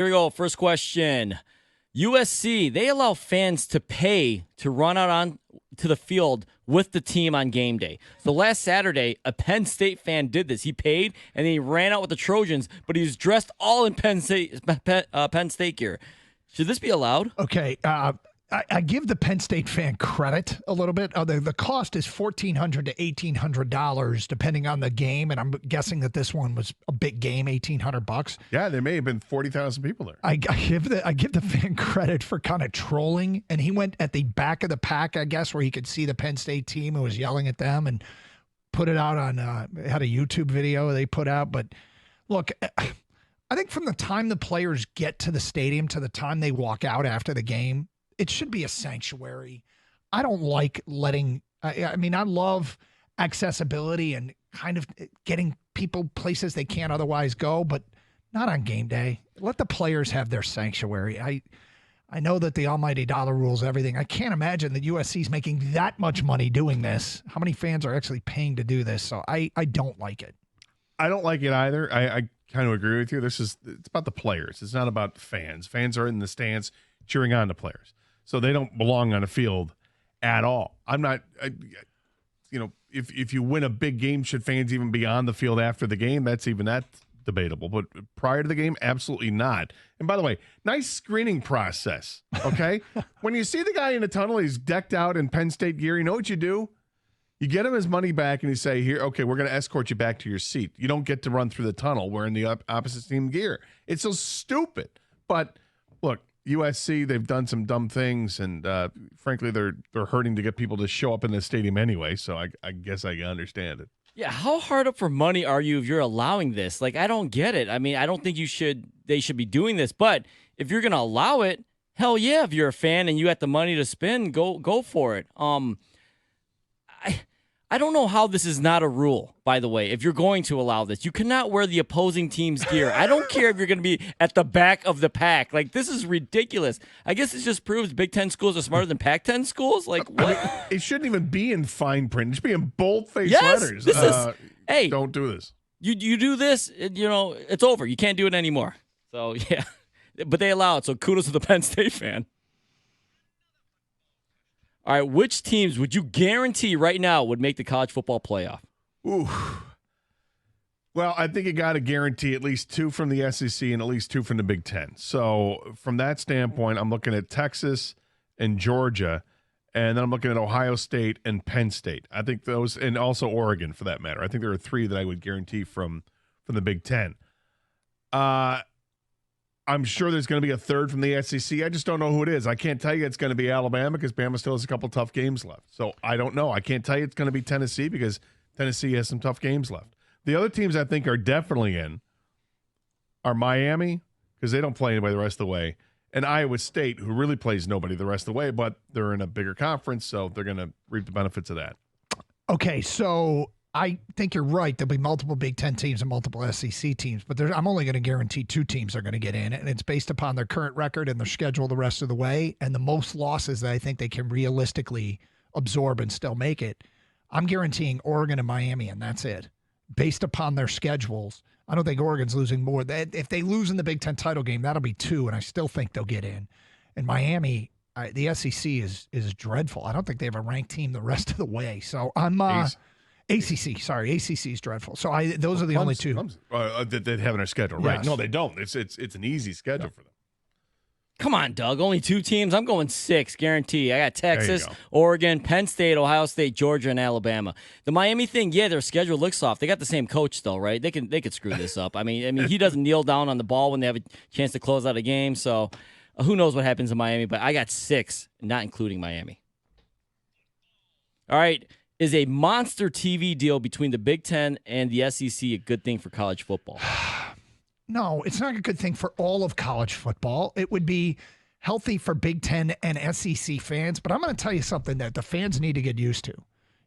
Here we go. First question. USC, they allow fans to pay to run out on to the field with the team on game day. So last Saturday, a Penn State fan did this. He paid, and then he ran out with the Trojans, but he was dressed all in Penn State gear. Should this be allowed? Okay, I give the Penn State fan credit a little bit. The cost is $1,400 to $1,800 depending on the game, and I'm guessing that this one was a big game, $1,800. Yeah, there may have been 40,000 people there. I give the fan credit for kind of trolling, and he went at the back of the pack, I guess, where he could see the Penn State team and was yelling at them, and put it out on had a YouTube video they put out. But look, I think from the time the players get to the stadium to the time they walk out after the game, it should be a sanctuary. I don't like letting, I love accessibility and kind of getting people places they can't otherwise go, but not on game day. Let the players have their sanctuary. I know that the almighty dollar rules everything. I can't imagine that USC is making that much money doing this. How many fans are actually paying to do this? So I don't like it. I don't like it either. I kind of agree with you. It's about the players. It's not about fans. Fans are in the stands cheering on the players. So they don't belong on a field at all. I'm not, if you win a big game, should fans even be on the field after the game? That's debatable. But prior to the game, absolutely not. And by the way, nice screening process, okay? When you see the guy in the tunnel, he's decked out in Penn State gear, you know what you do? You get him his money back and you say, here, okay, we're going to escort you back to your seat. You don't get to run through the tunnel wearing the opposite team gear. It's so stupid. But look, USC, they've done some dumb things, and frankly, they're hurting to get people to show up in the stadium anyway, so I guess I understand it. Yeah, how hard up for money are you if you're allowing this? Like, I don't get it. I mean, I don't think they should be doing this, but if you're going to allow it, hell yeah, if you're a fan and you got the money to spend, go for it. I don't know how this is not a rule, by the way, if you're going to allow this. You cannot wear the opposing team's gear. I don't care if you're going to be at the back of the pack. Like, this is ridiculous. I guess it just proves Big Ten schools are smarter than Pac-10 schools. Like, what? I mean, it shouldn't even be in fine print. It should be in bold-faced letters. Hey, don't do this. You do this, it's over. You can't do it anymore. So, yeah. But they allow it, so kudos to the Penn State fan. All right, which teams would you guarantee right now would make the college football playoff? Ooh. Well, I think you got to guarantee at least 2 from the SEC and at least 2 from the Big Ten. So from that standpoint, I'm looking at Texas and Georgia, and then I'm looking at Ohio State and Penn State. I think those, and also Oregon for that matter. I think there are 3 that I would guarantee from the Big Ten. I'm sure there's going to be a 3rd from the SEC. I just don't know who it is. I can't tell you it's going to be Alabama because Bama still has a couple tough games left. So I don't know. I can't tell you it's going to be Tennessee because Tennessee has some tough games left. The other teams I think are definitely in are Miami because they don't play anybody the rest of the way, and Iowa State, who really plays nobody the rest of the way, but they're in a bigger conference, so they're going to reap the benefits of that. Okay, so I think you're right. There'll be multiple Big Ten teams and multiple SEC teams, but I'm only going to guarantee 2 teams are going to get in, and it's based upon their current record and their schedule the rest of the way, and the most losses that I think they can realistically absorb and still make it. I'm guaranteeing Oregon and Miami, and that's it. Based upon their schedules, I don't think Oregon's losing more. If they lose in the Big Ten title game, that'll be 2, and I still think they'll get in. And Miami, the SEC is dreadful. I don't think they have a ranked team the rest of the way. So I'm ACC, sorry. ACC is dreadful. So those are the only 2. That they have in their schedule, right? Yes. No, they don't. It's an easy schedule for them. Come on, Doug. Only 2 teams? I'm going 6, guarantee. I got Texas, Oregon, Penn State, Ohio State, Georgia, and Alabama. The Miami thing, yeah, their schedule looks soft. They got the same coach, though, right? They could screw this up. I mean, he doesn't kneel down on the ball when they have a chance to close out a game. So who knows what happens in Miami? But I got 6, not including Miami. All right. Is a monster TV deal between the Big Ten and the SEC a good thing for college football? No, it's not a good thing for all of college football. It would be healthy for Big Ten and SEC fans, but I'm going to tell you something that the fans need to get used to.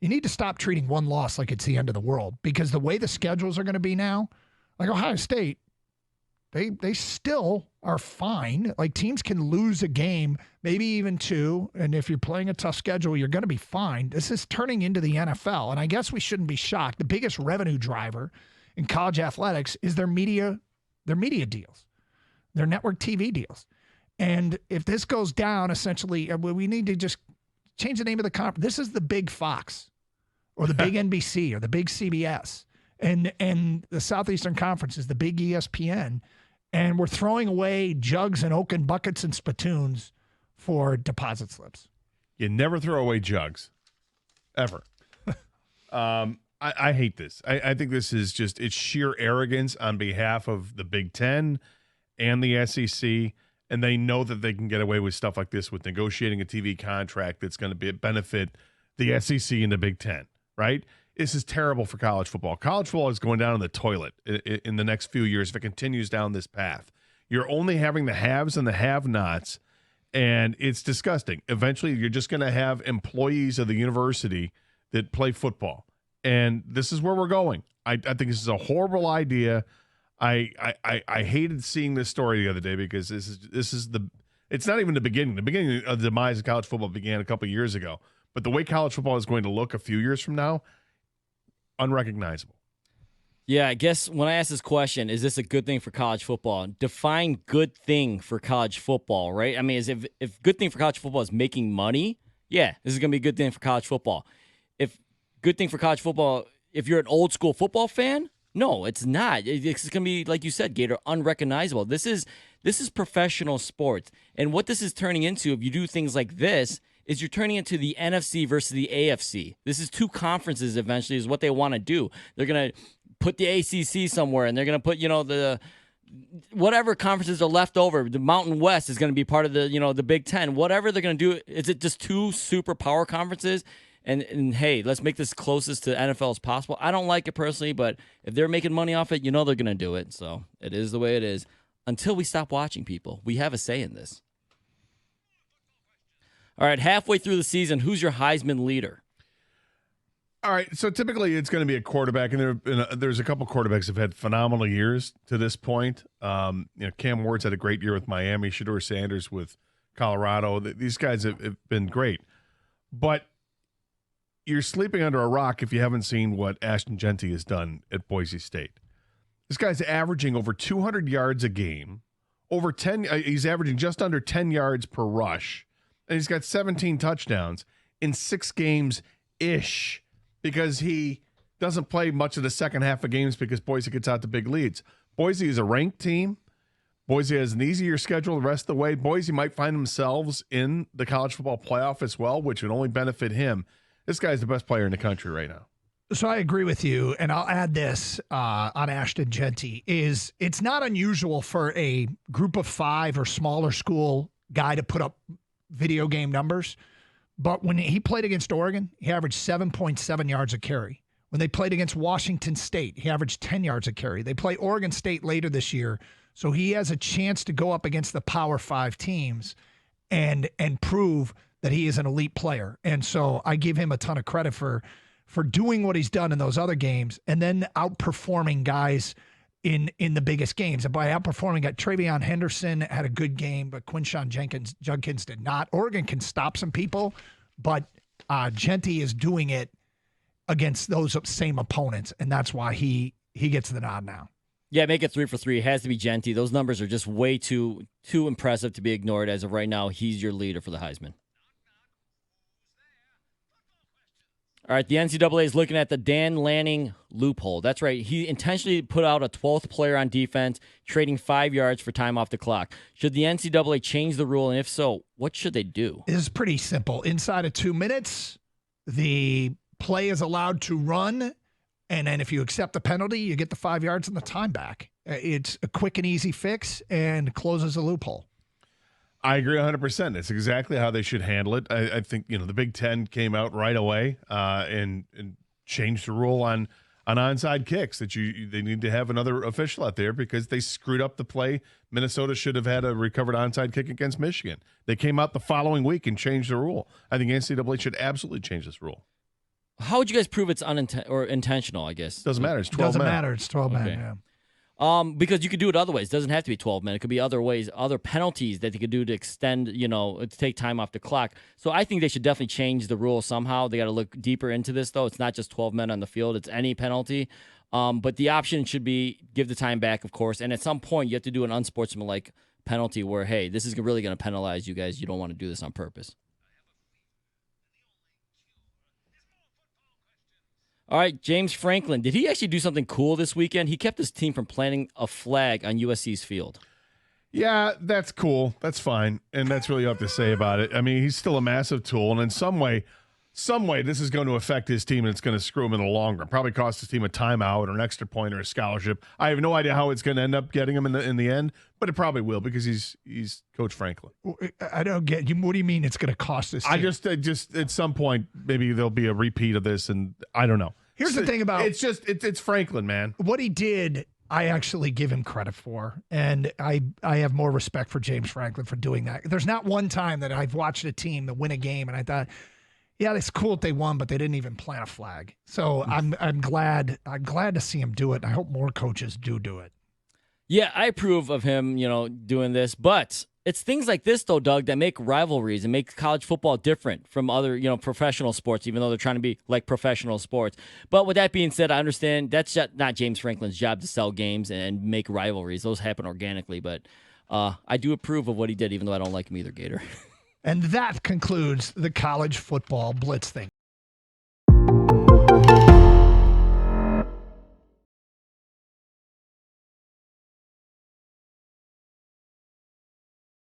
You need to stop treating one loss like it's the end of the world, because the way the schedules are going to be now, like Ohio State, they still are fine. Like, teams can lose a game, maybe even 2, and if you're playing a tough schedule, you're going to be fine. This is turning into the NFL, and I guess we shouldn't be shocked. The biggest revenue driver in college athletics is their media deals. their network TV deals. And if this goes down, essentially, we need to just change the name of the conference. This is the big Fox or the big NBC or the big CBS. And the Southeastern Conference is the big ESPN. And we're throwing away jugs and oaken buckets and spittoons for deposit slips. You never throw away jugs, ever. I hate this. I think this is just, it's sheer arrogance on behalf of the Big Ten and the SEC. And they know that they can get away with stuff like this with negotiating a TV contract that's going to benefit the SEC and the Big Ten, right? This is terrible for college football. College football is going down in the toilet in the next few years if it continues down this path. You're only having the haves and the have-nots, and it's disgusting. Eventually, you're just going to have employees of the university that play football, and this is where we're going. I think this is a horrible idea. I hated seeing this story the other day because this is it's not even the beginning. The beginning of the demise of college football began a couple of years ago, but the way college football is going to look a few years from now, unrecognizable. Yeah, I guess when I ask this question, is this a good thing for college football? Define good thing for college football, right? I mean, if good thing for college football is making money, yeah, this is going to be a good thing for college football. If good thing for college football, if you're an old school football fan, no, it's not. It's going to be, like you said, Gator, unrecognizable. This is professional sports. And what this is turning into, if you do things like this, is you're turning into the NFC versus the AFC. This is two conferences eventually is what they want to do. They're going to put the ACC somewhere, and they're going to put, the whatever conferences are left over. The Mountain West is going to be part of the Big Ten. Whatever they're going to do, is it just two super power conferences? And hey, let's make this closest to NFL as possible. I don't like it personally, but if they're making money off it, they're going to do it. So it is the way it is. Until we stop watching people, we have a say in this. All right, halfway through the season, who's your Heisman leader? All right, so typically it's going to be a quarterback, and there's a couple quarterbacks that have had phenomenal years to this point. Cam Ward's had a great year with Miami. Shedeur Sanders with Colorado. These guys have been great. But you're sleeping under a rock if you haven't seen what Ashton Jeanty has done at Boise State. This guy's averaging over 200 yards a game. He's averaging just under 10 yards per rush. And he's got 17 touchdowns in 6 games-ish because he doesn't play much of the second half of games because Boise gets out the big leads. Boise is a ranked team. Boise has an easier schedule the rest of the way. Boise might find themselves in the college football playoff as well, which would only benefit him. This guy's the best player in the country right now. So I agree with you, and I'll add this on Ashton Jeanty. It's not unusual for a group of 5 or smaller school guy to put up video game numbers, but when he played against Oregon, he averaged 7.7 yards a carry. When they played against Washington State, he averaged 10 yards a carry. They play Oregon State later this year, so he has a chance to go up against the Power 5 teams and prove that he is an elite player. And so I give him a ton of credit for doing what he's done in those other games and then outperforming guys in the biggest games. And by outperforming, Travion Henderson had a good game, but Quinshon Judkins did not. Oregon can stop some people, but Jeanty is doing it against those same opponents, and that's why he gets the nod now. Yeah, make it 3 for 3. It has to be Jeanty. Those numbers are just way too impressive to be ignored. As of right now, he's your leader for the Heisman. All right, the NCAA is looking at the Dan Lanning loophole. That's right. He intentionally put out a 12th player on defense, trading 5 yards for time off the clock. Should the NCAA change the rule, and if so, what should they do? It is pretty simple. Inside of 2 minutes, the play is allowed to run, and then if you accept the penalty, you get the 5 yards and the time back. It's a quick and easy fix and closes a loophole. I agree 100%. It's exactly how they should handle it. I think the Big Ten came out right away and changed the rule on onside kicks that they need to have another official out there because they screwed up the play. Minnesota should have had a recovered onside kick against Michigan. They came out the following week and changed the rule. I think NCAA should absolutely change this rule. How would you guys prove it's intentional? I guess doesn't matter. It's 12 doesn't men. matter. It's 12 men. Yeah. Because you could do it other ways. It doesn't have to be 12 men. It could be other ways, other penalties that they could do to extend, to take time off the clock. So I think they should definitely change the rule somehow. They got to look deeper into this, though. It's not just 12 men on the field. It's any penalty. But the option should be give the time back, of course. And at some point, you have to do an unsportsmanlike penalty where, hey, this is really going to penalize you guys. You don't want to do this on purpose. All right, James Franklin. Did he actually do something cool this weekend? He kept his team from planting a flag on USC's field. Yeah, that's cool. That's fine. And that's really all I have to say about it. I mean, he's still a massive tool. And in some way, this is going to affect his team, and it's going to screw him in the long run. Probably cost his team a timeout or an extra point or a scholarship. I have no idea how it's going to end up getting him in the end, but it probably will because he's Coach Franklin. I don't get you. What do you mean it's going to cost his team? I just at some point maybe there'll be a repeat of this, and I don't know. Here's the thing about it's Franklin, man. What he did, I actually give him credit for, and I have more respect for James Franklin for doing that. There's not one time that I've watched a team that win a game and I thought, yeah, it's cool that they won, but they didn't even plant a flag. So I'm glad to see him do it. And I hope more coaches do it. Yeah, I approve of him, doing this, but it's things like this, though, Doug, that make rivalries and make college football different from other, professional sports, even though they're trying to be like professional sports. But with that being said, I understand that's not James Franklin's job to sell games and make rivalries. Those happen organically, but I do approve of what he did, even though I don't like him either, Gator. And that concludes the college football blitz thing.